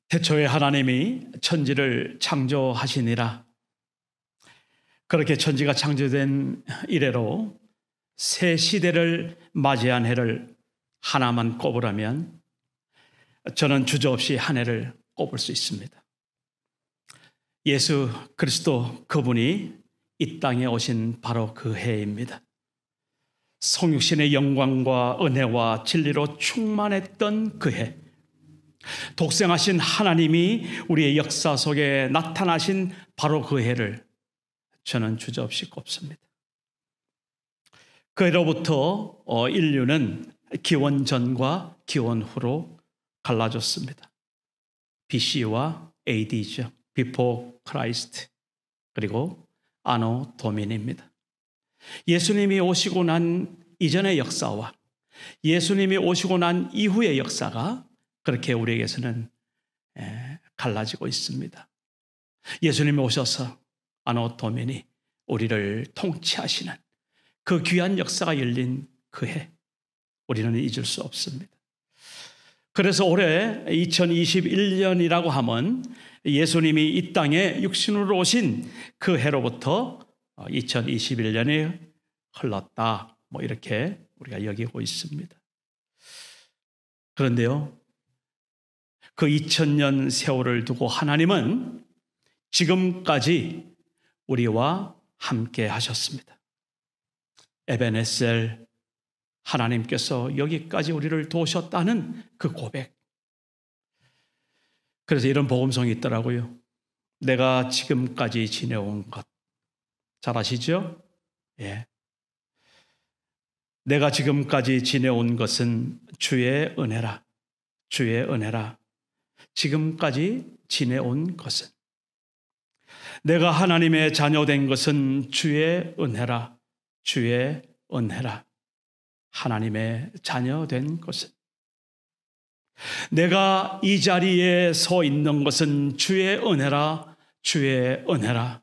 태초에 하나님이 천지를 창조하시니라. 그렇게 천지가 창조된 이래로 새 시대를 맞이한 해를 하나만 꼽으라면 저는 주저없이 한 해를 꼽을 수 있습니다. 예수 그리스도 그분이 이 땅에 오신 바로 그 해입니다. 성육신의 영광과 은혜와 진리로 충만했던 그 해, 독생하신 하나님이 우리의 역사 속에 나타나신 바로 그 해를 저는 주저없이 꼽습니다. 그 해로부터 인류는 기원 전과 기원 후로 갈라졌습니다. BC와 AD죠. Before Christ, 그리고 Anno Domini입니다. 예수님이 오시고 난 이전의 역사와 예수님이 오시고 난 이후의 역사가 그렇게 우리에게서는 갈라지고 있습니다. 예수님이 오셔서 Anno Domini, 우리를 통치하시는 그 귀한 역사가 열린 그 해, 우리는 잊을 수 없습니다. 그래서 올해 2021년이라고 하면 예수님이 이 땅에 육신으로 오신 그 해로부터 2021년이 흘렀다, 이렇게 우리가 여기고 있습니다. 그런데요, 그 2000년 세월을 두고 하나님은 지금까지 우리와 함께 하셨습니다. 에베네셀, 하나님께서 여기까지 우리를 도우셨다는 그 고백. 그래서 이런 복음성이 있더라고요. 내가 지금까지 지내온 것. 잘 아시죠? 예. 내가 지금까지 지내온 것은 주의 은혜라. 주의 은혜라. 지금까지 지내온 것은. 내가 하나님의 자녀된 것은 주의 은혜라. 주의 은혜라. 하나님의 자녀된 것은. 내가 이 자리에 서 있는 것은 주의 은혜라. 주의 은혜라.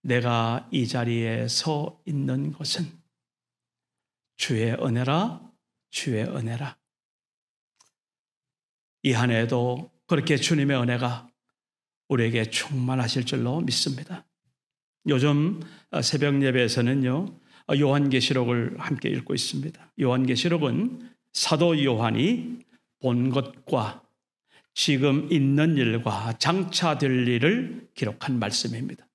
내가 이 자리에 서 있는 것은 주의 은혜라. 주의 은혜라. 이 한 해에도 그렇게 주님의 은혜가 우리에게 충만하실 줄로 믿습니다. 요즘 새벽 예배에서는요, 요한계시록을 함께 읽고 있습니다. 요한계시록은 사도 요한이 본 것과 지금 있는 일과 장차 될 일을 기록한 말씀입니다.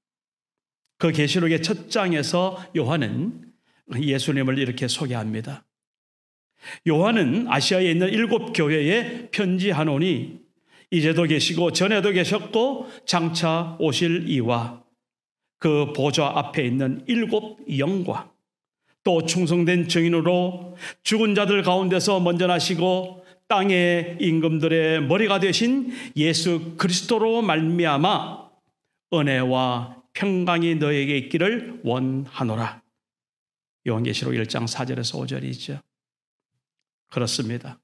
그 계시록의 첫 장에서 요한은 예수님을 이렇게 소개합니다. 요한은 아시아에 있는 7 교회에 편지하노니 이제도 계시고 전에도 계셨고 장차 오실 이와 그 보좌 앞에 있는 7 영과 또 충성된 증인으로 죽은 자들 가운데서 먼저 나시고 땅의 임금들의 머리가 되신 예수 그리스도로 말미암아 은혜와 평강이 너에게 있기를 원하노라. 요한계시록 1장 4절에서 5절이죠. 그렇습니다.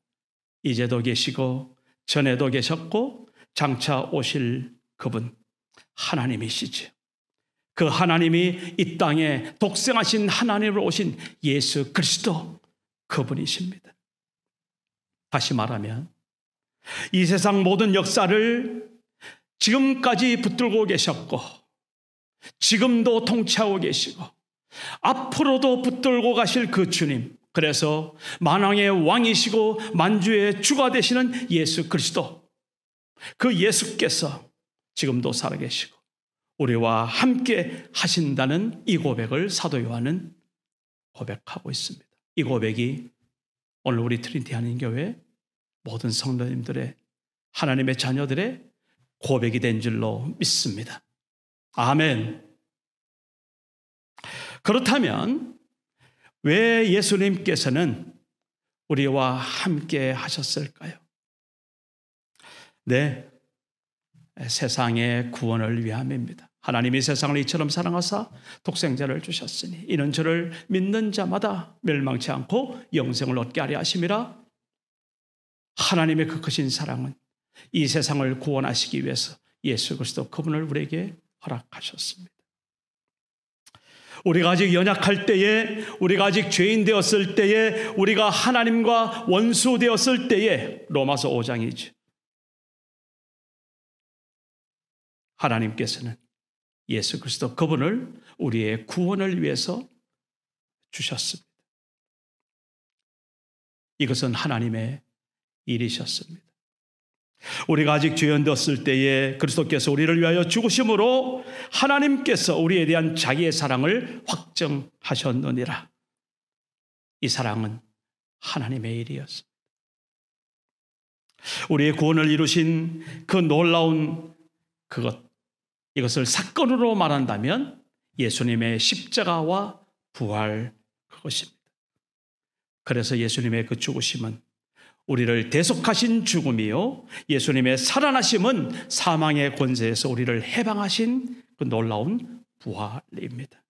이제도 계시고 전에도 계셨고 장차 오실 그분 하나님이시죠. 그 하나님이 이 땅에 독생하신 하나님으로 오신 예수 그리스도 그분이십니다. 다시 말하면 이 세상 모든 역사를 지금까지 붙들고 계셨고 지금도 통치하고 계시고 앞으로도 붙들고 가실 그 주님, 그래서 만왕의 왕이시고 만주의 주가 되시는 예수 그리스도, 그 예수께서 지금도 살아계시고 우리와 함께 하신다는 이 고백을 사도 요한은 고백하고 있습니다. 이 고백이 오늘 우리 트리니티 한인교회 모든 성도님들의, 하나님의 자녀들의 고백이 된 줄로 믿습니다. 아멘. 그렇다면 왜 예수님께서는 우리와 함께 하셨을까요? 네, 세상의 구원을 위함입니다. 하나님이 세상을 이처럼 사랑하사 독생자를 주셨으니 이는 저를 믿는 자마다 멸망치 않고 영생을 얻게 하려 하심이라. 하나님의 그 크신 사랑은 이 세상을 구원하시기 위해서 예수 그리스도 그분을 우리에게 허락하셨습니다. 우리가 아직 연약할 때에, 우리가 아직 죄인 되었을 때에, 우리가 하나님과 원수 되었을 때에, 로마서 5장이죠. 하나님께서는 예수 그리스도 그분을 우리의 구원을 위해서 주셨습니다. 이것은 하나님의 일이셨습니다. 우리가 아직 죄인되었을 때에 그리스도께서 우리를 위하여 죽으심으로 하나님께서 우리에 대한 자기의 사랑을 확정하셨느니라. 이 사랑은 하나님의 일이었습니다. 우리의 구원을 이루신 그 놀라운 이것을 사건으로 말한다면 예수님의 십자가와 부활 그것입니다. 그래서 예수님의 그 죽으심은 우리를 대속하신 죽음이요, 예수님의 살아나심은 사망의 권세에서 우리를 해방하신 그 놀라운 부활입니다.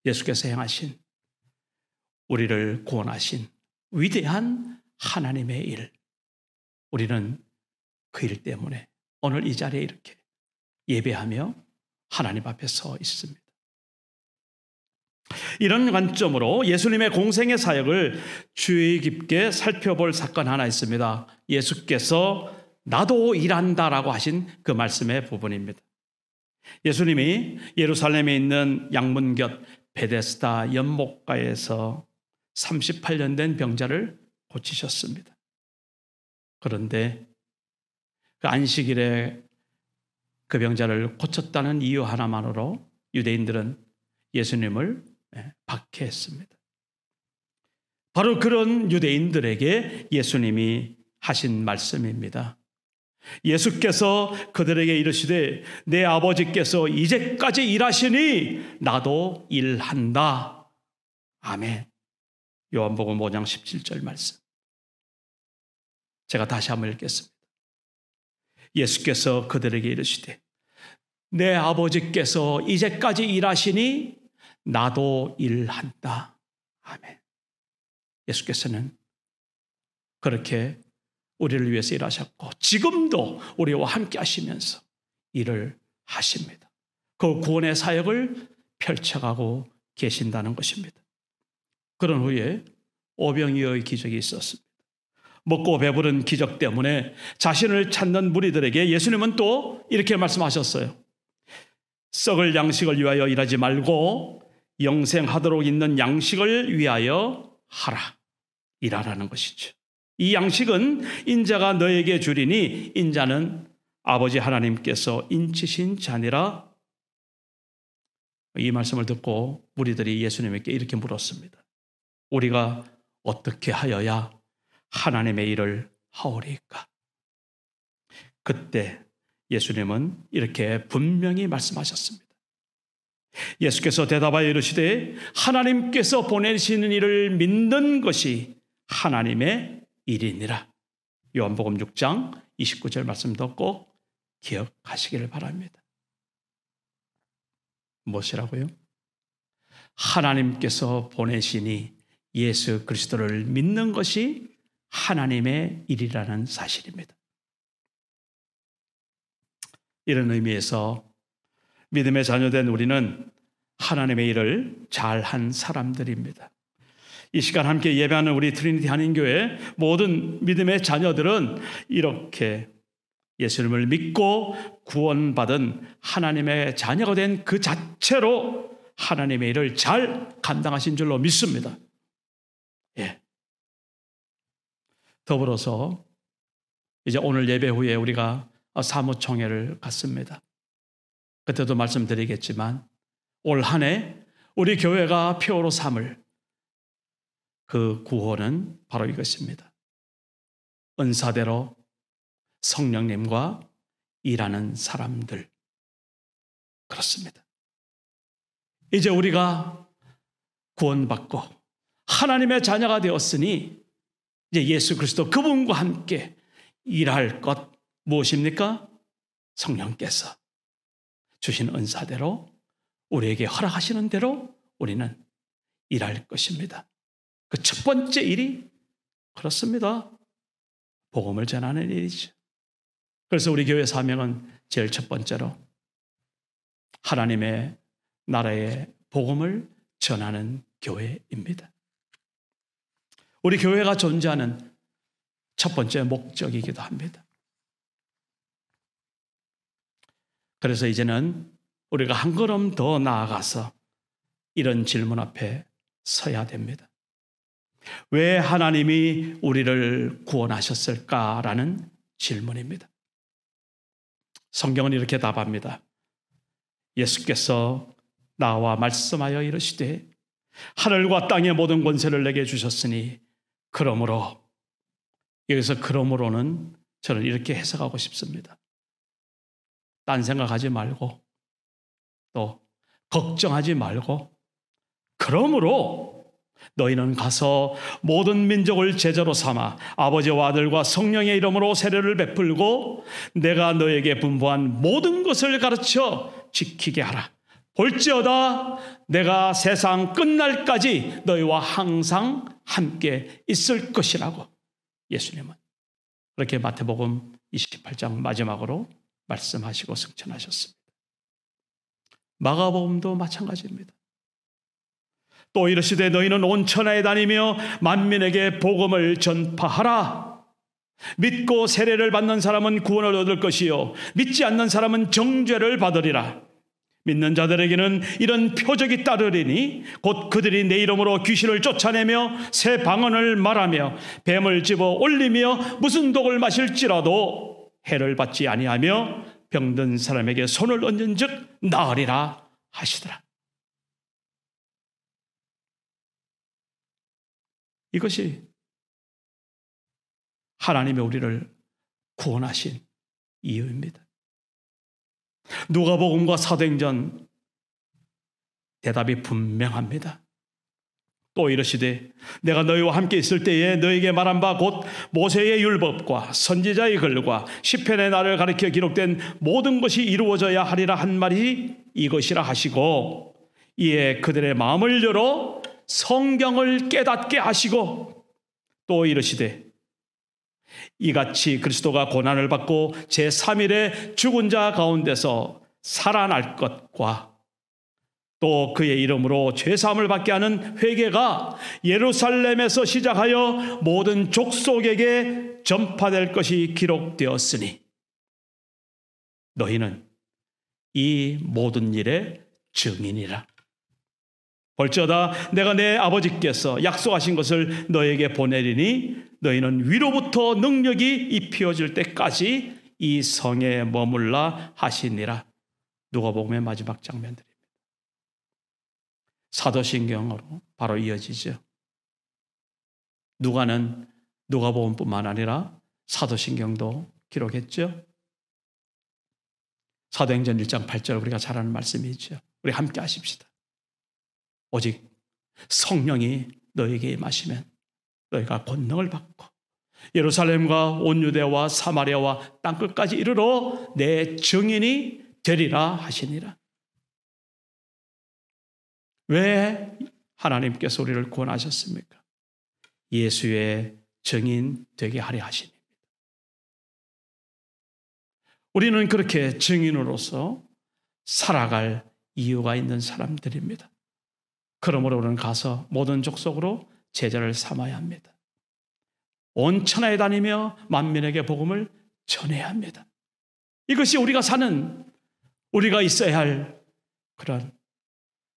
예수께서 행하신, 우리를 구원하신 위대한 하나님의 일, 우리는 그 일 때문에 오늘 이 자리에 이렇게 예배하며 하나님 앞에 서 있습니다. 이런 관점으로 예수님의 공생의 사역을 주의 깊게 살펴볼 사건 하나 있습니다. 예수께서 나도 일한다라고 하신 그 말씀의 부분입니다. 예수님이 예루살렘에 있는 양문 곁 베데스다 연못가에서 38년 된 병자를 고치셨습니다. 그런데 그 안식일에 그 병자를 고쳤다는 이유 하나만으로 유대인들은 예수님을 박해했습니다. 바로 그런 유대인들에게 예수님이 하신 말씀입니다. 예수께서 그들에게 이르시되 내 아버지께서 이제까지 일하시니 나도 일한다. 아멘. 요한복음 5장 17절 말씀. 제가 다시 한번 읽겠습니다. 예수께서 그들에게 이르시되 내 아버지께서 이제까지 일하시니 나도 일한다. 아멘. 예수께서는 그렇게 우리를 위해서 일하셨고 지금도 우리와 함께 하시면서 일을 하십니다. 그 구원의 사역을 펼쳐가고 계신다는 것입니다. 그런 후에 오병이어의 기적이 있었습니다. 먹고 배부른 기적 때문에 자신을 찾는 무리들에게 예수님은 또 이렇게 말씀하셨어요. 썩을 양식을 위하여 일하지 말고 영생하도록 있는 양식을 위하여 하라. 일하라는 것이죠. 이 양식은 인자가 너에게 주리니 인자는 아버지 하나님께서 인치신 자니라. 이 말씀을 듣고 무리들이 예수님에게 이렇게 물었습니다. 우리가 어떻게 하여야 하나님의 일을 하오리까? 그때 예수님은 이렇게 분명히 말씀하셨습니다. 예수께서 대답하여 이르시되 하나님께서 보내시는 일을 믿는 것이 하나님의 일이니라. 요한복음 6장 29절 말씀도 꼭 기억하시기를 바랍니다. 무엇이라고요? 하나님께서 보내시니 예수 그리스도를 믿는 것이 하나님의 일이라는 사실입니다. 이런 의미에서 믿음의 자녀된 우리는 하나님의 일을 잘한 사람들입니다. 이 시간 함께 예배하는 우리 트리니티 한인교회 모든 믿음의 자녀들은 이렇게 예수님을 믿고 구원받은 하나님의 자녀가 된 그 자체로 하나님의 일을 잘 감당하신 줄로 믿습니다. 예. 더불어서 이제 오늘 예배 후에 우리가 사무총회를 갖습니다. 그때도 말씀드리겠지만 올 한 해 우리 교회가 표로 삼을 그 구호는 바로 이것입니다. 은사대로 성령님과 일하는 사람들. 그렇습니다. 이제 우리가 구원받고 하나님의 자녀가 되었으니 이제 예수 그리스도 그분과 함께 일할 것 무엇입니까? 성령께서 주신 은사대로 우리에게 허락하시는 대로 우리는 일할 것입니다. 그 첫 번째 일이 그렇습니다. 복음을 전하는 일이죠. 그래서 우리 교회 사명은 제일 첫 번째로 하나님의 나라의 복음을 전하는 교회입니다. 우리 교회가 존재하는 첫 번째 목적이기도 합니다. 그래서 이제는 우리가 한 걸음 더 나아가서 이런 질문 앞에 서야 됩니다. 왜 하나님이 우리를 구원하셨을까라는 질문입니다. 성경은 이렇게 답합니다. 예수께서 나와 말씀하여 이르시되 하늘과 땅의 모든 권세를 내게 주셨으니 그러므로, 여기서 그러므로는 저는 이렇게 해석하고 싶습니다. 딴 생각하지 말고 또 걱정하지 말고 그러므로 너희는 가서 모든 민족을 제자로 삼아 아버지와 아들과 성령의 이름으로 세례를 베풀고 내가 너에게 분부한 모든 것을 가르쳐 지키게 하라. 볼지어다 내가 세상 끝날까지 너희와 항상 함께 있을 것이라고 예수님은 그렇게 마태복음 28장 마지막으로 말씀하시고 승천하셨습니다. 마가복음도 마찬가지입니다. 또 이르시되 너희는 온 천하에 다니며 만민에게 복음을 전파하라. 믿고 세례를 받는 사람은 구원을 얻을 것이요 믿지 않는 사람은 정죄를 받으리라. 믿는 자들에게는 이런 표적이 따르리니 곧 그들이 내 이름으로 귀신을 쫓아내며 새 방언을 말하며 뱀을 집어 올리며 무슨 독을 마실지라도 해를 받지 아니하며 병든 사람에게 손을 얹은 즉 나으리라 하시더라. 이것이 하나님이 우리를 구원하신 이유입니다. 누가복음과 사도행전 대답이 분명합니다. 또 이르시되 내가 너희와 함께 있을 때에 너희에게 말한 바 곧 모세의 율법과 선지자의 글과 시편의 나를 가리켜 기록된 모든 것이 이루어져야 하리라 한 말이 이것이라 하시고 이에 그들의 마음을 열어 성경을 깨닫게 하시고 또 이르시되 이같이 그리스도가 고난을 받고 제3일에 죽은 자 가운데서 살아날 것과 또 그의 이름으로 죄사함을 받게 하는 회개가 예루살렘에서 시작하여 모든 족속에게 전파될 것이 기록되었으니 너희는 이 모든 일의 증인이라. 볼지어다 내가 내 아버지께서 약속하신 것을 너에게 보내리니 너희는 위로부터 능력이 입혀질 때까지 이 성에 머물라 하시니라. 누가복음의 마지막 장면들입니다. 사도신경으로 바로 이어지죠. 누가는 누가복음뿐만 아니라 사도신경도 기록했죠. 사도행전 1장 8절 우리가 잘 아는 말씀이죠. 우리 함께 하십시다. 오직 성령이 너에게 임하시면 너희가 권능을 받고 예루살렘과 온 유대와 사마리아와 땅끝까지 이르러 내 증인이 되리라 하시니라. 왜 하나님께서 우리를 구원하셨습니까? 예수의 증인 되게 하려 하시니입니다. 우리는 그렇게 증인으로서 살아갈 이유가 있는 사람들입니다. 그러므로 우리는 가서 모든 족속으로 제자를 삼아야 합니다. 온 천하에 다니며 만민에게 복음을 전해야 합니다. 이것이 우리가 사는, 우리가 있어야 할 그런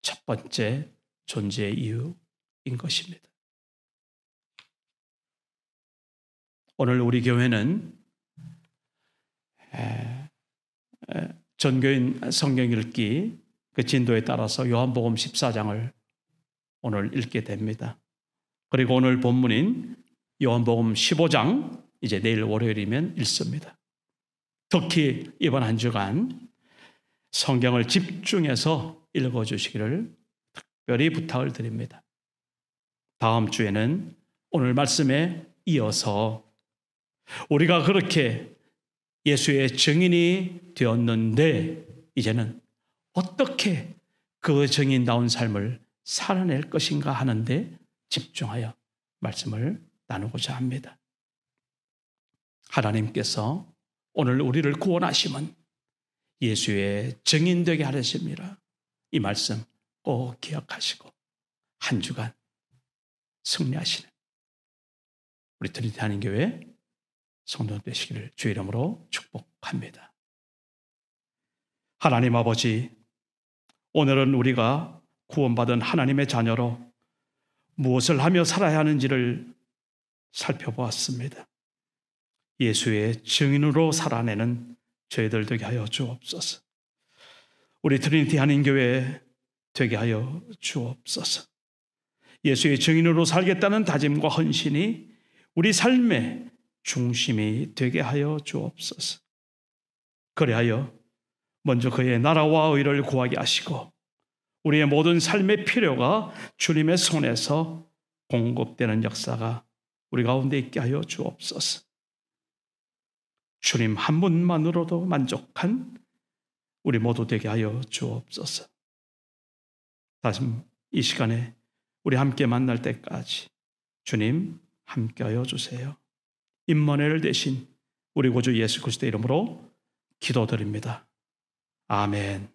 첫 번째 존재의 이유인 것입니다. 오늘 우리 교회는 전교인 성경 읽기 그 진도에 따라서 요한복음 14장을 오늘 읽게 됩니다. 그리고 오늘 본문인 요한복음 15장 이제 내일 월요일이면 읽습니다. 특히 이번 한 주간 성경을 집중해서 읽어주시기를 특별히 부탁을 드립니다. 다음 주에는 오늘 말씀에 이어서 우리가 그렇게 예수의 증인이 되었는데 이제는 어떻게 그 증인다운 삶을 살아낼 것인가 하는데 집중하여 말씀을 나누고자 합니다. 하나님께서 오늘 우리를 구원하심은 예수의 증인되게 하셨습니다. 이 말씀 꼭 기억하시고 한 주간 승리하시는 우리 트리티 한인교회 성도 되시기를 주의 이름으로 축복합니다. 하나님 아버지, 오늘은 우리가 구원받은 하나님의 자녀로 무엇을 하며 살아야 하는지를 살펴보았습니다. 예수의 증인으로 살아내는 저희들 되게 하여 주옵소서. 우리 트리니티 한인교회 되게 하여 주옵소서. 예수의 증인으로 살겠다는 다짐과 헌신이 우리 삶의 중심이 되게 하여 주옵소서. 그리하여 먼저 그의 나라와 의를 구하게 하시고 우리의 모든 삶의 필요가 주님의 손에서 공급되는 역사가 우리 가운데 있게 하여 주옵소서. 주님 한 분만으로도 만족한 우리 모두 되게 하여 주옵소서. 다시 이 시간에 우리 함께 만날 때까지 주님 함께하여 주세요. 임마누엘 되신 우리 구주 예수 그리스도의 이름으로 기도드립니다. 아멘.